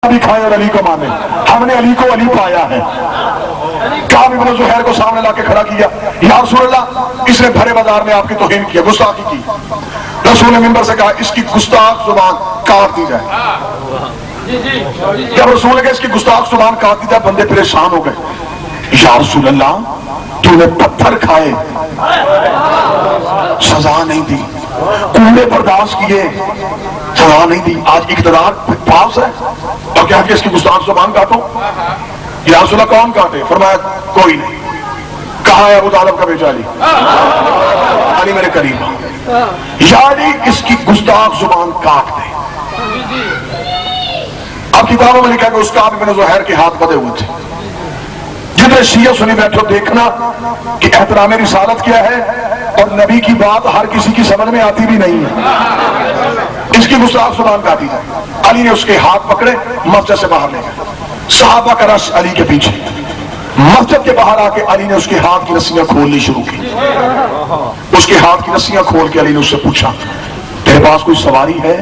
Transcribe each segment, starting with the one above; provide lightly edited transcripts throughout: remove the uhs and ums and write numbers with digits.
بھی کھائے اور علی کو مانے. ہم نے علی کو علی پایا ہے. کعب بن زہیر کو سامنے لا کے کھڑا کیا, یا رسول اللہ اس نے بھرے بازار میں آپ کی توہین کیا, گستاخی کی. رسول نے منبر سے کہا اس کی گستاخ زبان کاٹ دی جائے. جب رسول نے کہا اس کی گستاخ زبان کاٹ دی جائے, بندے پریشان ہو گئے. یا رسول اللہ تو نے پتھر کھائے سزا نہیں دی, کوڑے برداشت کیے سزا نہیں دی, آج اقتدار پاس ہے اور کیا کہ اس کی گستاخ زبان کاٹو. یا رسول اللہ کون کاٹے؟ فرمایا کوئی نہیں. کہا ہے ابو طالب کا بیٹا علی, علی میرے قریب, یا علی اس کی گستاخ زبان کاٹ دے. اب کتابوں میں لکھا کہ اس کعب بن زہیر کے ہاتھ بدے ہوئے تھے. جتنے شیعہ سنی بیٹھو دیکھنا کہ احترام رسالت کیا ہے اور نبی کی بات ہر کسی کی سمجھ میں آتی بھی نہیں ہے. اس کی گستاخ زبان کاٹی جائے. علی نے اس کے ہاتھ پکڑے, مسجد سے باہر لے گئے. صحابہ کا رش علی کے پیچھے. مسجد کے باہر آ کے علی نے اس کے ہاتھ کی رسیاں کھولنی شروع کی. اس کے ہاتھ کی رسیاں کھول کے علی نے اس سے پوچھا تیرے پاس کوئی سواری ہے؟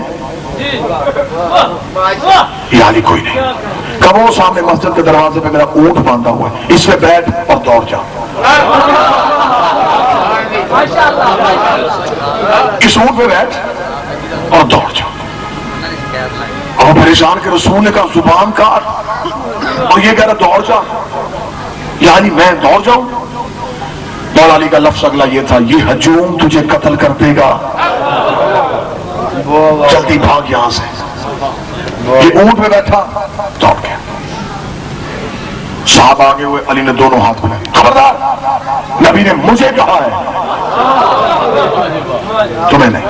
یا علی کوئی نہیں. کب وہ سامنے مسجد کے دروازے پہ میرا اونٹ باندھا ہوا ہے, اس پہ بیٹھ اور دوڑ جا. اس اونٹ پہ بیٹھ اور دوڑ جا. اور پریشان کے رسول نے کہا زبان کاٹ, اور یہ کہہ رہا دوڑ جا. یعنی میں دوڑ جاؤں؟ مولا علی کا لفظ اگلا یہ تھا یہ ہجوم تجھے قتل کر دے گا, جلدی بھاگ یہاں سے. یہ اونٹ پہ بیٹھا دوڑ گیا. صاحب آگے ہوئے, علی نے دونوں ہاتھ بنائے, خبردار نبی نے مجھے کہا ہے تمہیں نہیں.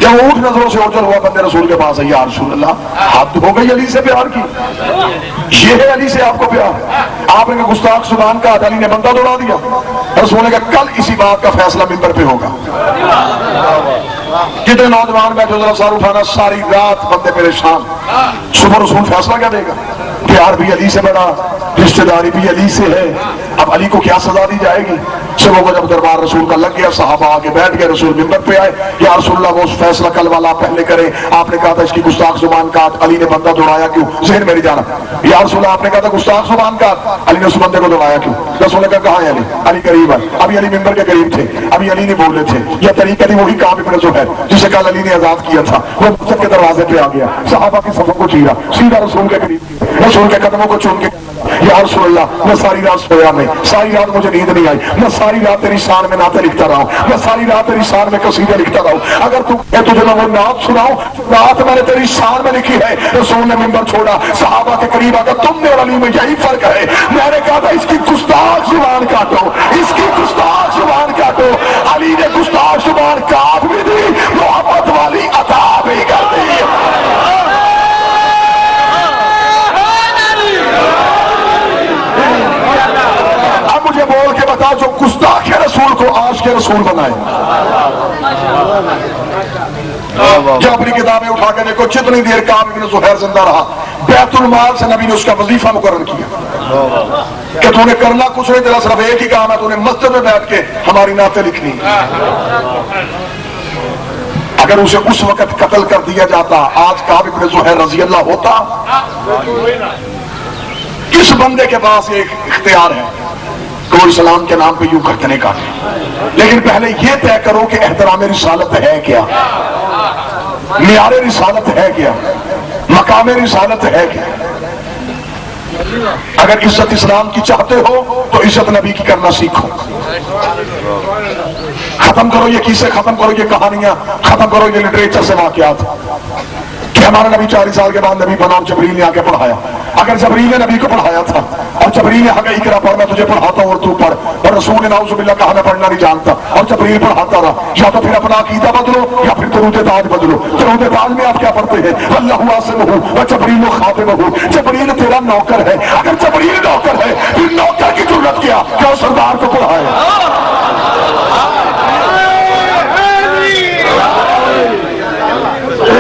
جب اونٹ نظروں سے اوجھل ہوا بندے رسول کے پاس ہے, یا رسول اللہ حد ہو گئی علی سے پیار کی, یہ ہے علی سے آپ کو پیار. آپ نے گستاخ زبان کا, علی نے بندہ دوڑا دیا. رسول نے کہا کل اسی بات کا فیصلہ منبر پہ ہوگا. کتنے نوجوان بیٹھے ذرا سار اٹھانا, ساری رات بندے پریشان. صبح رسول فیصلہ کیا دے گا؟ پیار بھی علی سے بڑا, رشتہ داری بھی علی سے ہے. اب علی کو کیا سزا دی جائے گی؟ صبح کو جب دربار رسول کا لگ گیا, صحابہ آگے بیٹھ گئے, رسول منبر پہ آئے. یا رسول اللہ وہ فیصلہ کل والا پہلے کرے. آپ نے کہا تھا اس کی گستاخ زبان کاٹ, علی نے بندہ دوڑایا کیوں؟ ذہن میں نہیں جانا. یا رسول اللہ آپ نے کہا تھا گستاخ زبان کاٹ, علی نے اس بندے کو دوڑایا کیوں؟ رسول نے کہا کہاں ہے علی؟ علی قریب ہے. ابھی علی منبر کے قریب تھے, ابھی علی نہیں بولے تھے. یہ طریقہ نہیں وہی کعب بن زہیر جسے کل علی نے آزاد کیا تھا. وہ مسجد کے دروازے پہ آ گیا, صحابہ کی صفوں کو چیرا, سیدھا رسول کے قریب, رسول کے قدموں کو چوم کے یا رسول اللہ میں ساری رات سویا نہیں, ساری رات مجھے نیند نہیں آئی, میں ساری رات تیری شان میں نعتیں لکھتا رہا ہوں, میں ساری رات تیری شان میں قصیدے لکھتا رہا ہوں. اگر تجھے میں وہ نعت سناؤں, نعت میں نے تیری شان میں لکھی ہے. رسول نے منبر چھوڑا, صحابہ کے قریب آ کر تم نے اور علی میں یہی فرق ہے. میں نے کہا تھا اس کی گستاخ زبان کاٹو, اس کی گستاخ زبان کاٹو. علی نے گستاخ زبان کاٹ بھی دی, محبت والی عطا بھی کر دی. مجھے بول کے بتا جو گستاخ رسول کو عاشق رسول بنائے. جو اپنی کتابیں اٹھا کے دیکھو, جتنی دیر کعب بن زہیر زندہ رہا, بیت المال سے نبی نے اس کا وظیفہ مقرر کیا کہ تو نے کرنا کچھ نہیں, تیرا صرف ایک ہی کام ہے, تو نے مسجد میں بیٹھ کے ہماری نعتیں لکھنی. اگر اسے اس وقت قتل کر دیا جاتا, آج کعب بن زہیر رضی اللہ ہوتا. کس بندے کے پاس ایک اختیار ہے کہ وہ اسلام کے نام پہ یوں گردنیں کاٹے, لیکن پہلے یہ طے کرو کہ احترام رسالت ہے کیا, معیار رسالت ہے کیا, مقام رسالت ہے کیا. اگر عزت اسلام کی چاہتے ہو تو عزت نبی کی کرنا سیکھو. ختم کرو یہ قصے, ختم کرو یہ کہانیاں, ختم کرو یہ لٹریچر سے واقعات کہ ہمارا نبی 40 سال کے بعد نبی بنا, جبریل نے آ کے پڑھایا. اگر جبریل نے نبی کو پڑھایا تھا اور جبریل نے آگے اقرا پڑھ, میں تجھے پڑھاتا ہوں اور تو پڑھ, اور رسول نے نعوذ باللہ کہا میں پڑھنا نہیں جانتا اور جبریل پڑھاتا رہا, یا تو پھر اپنا عقیدہ بدلو یا پھر درود تاج بدلو. درود تاج میں آپ کیا پڑھتے ہیں؟ اللہ عاصمہ و جبریل خاتمہ. جبریل تیرا نوکر ہے, اگر جبریل نوکر ہے پھر نوکر کی ضرورت کیا کہ سردار کو پڑھائے.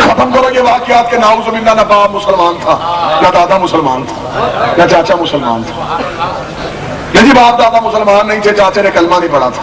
ختم کرو یہ واقعات کہ نعوذ باللہ نہ باپ مسلمان تھا, نہ دادا مسلمان تھا, نہ چاچا مسلمان تھا. نہیں باپ دادا مسلمان نہیں تھے, چاچے نے کلمہ نہیں پڑھا تھا.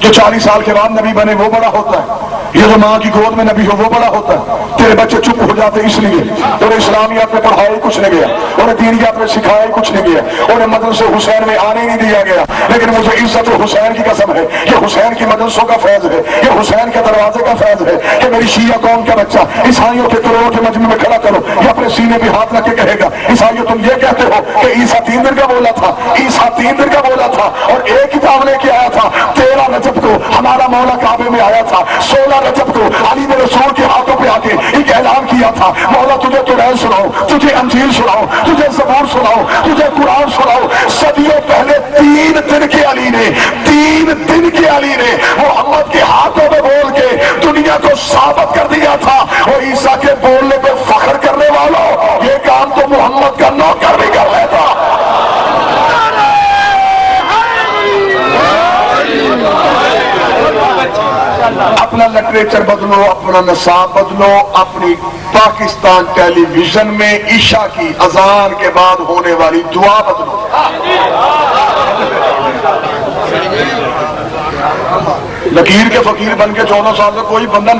جو 40 سال کے بعد نبی بنے وہ بڑا ہوتا ہے، یہ جو ماں کی گود میں نبی ہو وہ بڑا ہوتا ہے۔ تیرے بچے چپ ہو جاتے اس لیے انہیں اسلامیات میں پڑھائی کچھ نہیں گیا، انہیں دینیات میں سکھائی کچھ نہیں گیا، انہیں مدرسے حسین میں آنے نہیں دیا گیا، لیکن مجھے عزت حسین کی قسم ہے، یہ حسین کی مدرسوں کا فیض ہے، یہ حسین کے دروازے کا فیض ہے کہ میری شیعہ قوم کا بچہ عیسائیوں کے کروڑوں کے مجمع میں کھڑا کرو، یہ اپنے سینے پہ ہاتھ رکھ کے کہے گا عیسائیوں تم یہ کہتے ہو کہ عیسیٰ 3 دن کا بولا تھا، عیسیٰ 3 دن کا بولا تھا اور ایک کتاب لے کے آیا تھا، 13 رجب کو ہمارا مولا کعبے میں آیا تھا، 16 رجب کو علی نے رسول کے ہاتھوں پہ آ کے ایک اعلان کیا تھا، مولا تجھے قرآن سناؤ، تجھے انجیل سناؤ، تجھے زبور سناؤ، تجھے قرآن سناؤ۔ صدیوں پہلے 3 دن کے علی نے، 3 دن کے علی نے محمد کے ہاتھوں میں بول کے دنیا کو ثابت کر دیا تھا۔ اور عیسیٰ کے بولنے پہ فخر کرنے والوں، یہ کام تو محمد کا نوکر بھی کر لیتا۔ اپنا لٹریچر بدلو، اپنا نصاب بدلو، اپنی پاکستان ٹیلی ویژن میں عشاء کی اذان کے بعد ہونے والی دعا بدلو۔ لکیر کے فقیر بن کے 14 سال سے کوئی بندہ